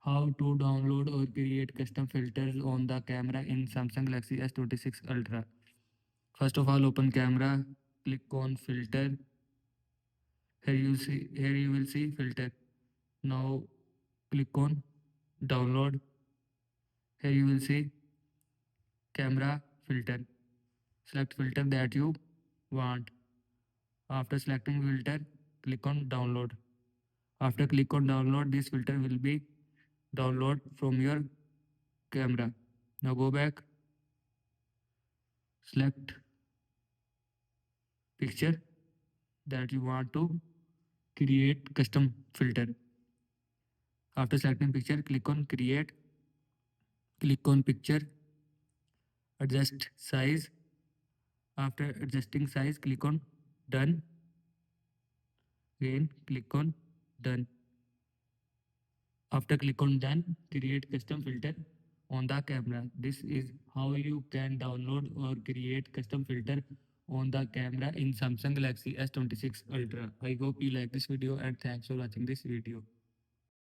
How to download or create custom filters on the camera in Samsung Galaxy S26 Ultra. First of all, open camera, click on filter. Here you will see filter. Now click on download. Here you will see camera filter. Select filter that you want. After selecting filter, click on download. After click on download, this filter will be download from your camera. Now go back, select picture that you want to create custom filter. After selecting picture, click on create, click on picture, adjust size. After adjusting size, click on done. Again, click on done. After click on done, create custom filter on the camera. This is how you can download or create custom filter on the camera in Samsung Galaxy S26 Ultra. I hope you like this video and thanks for watching this video.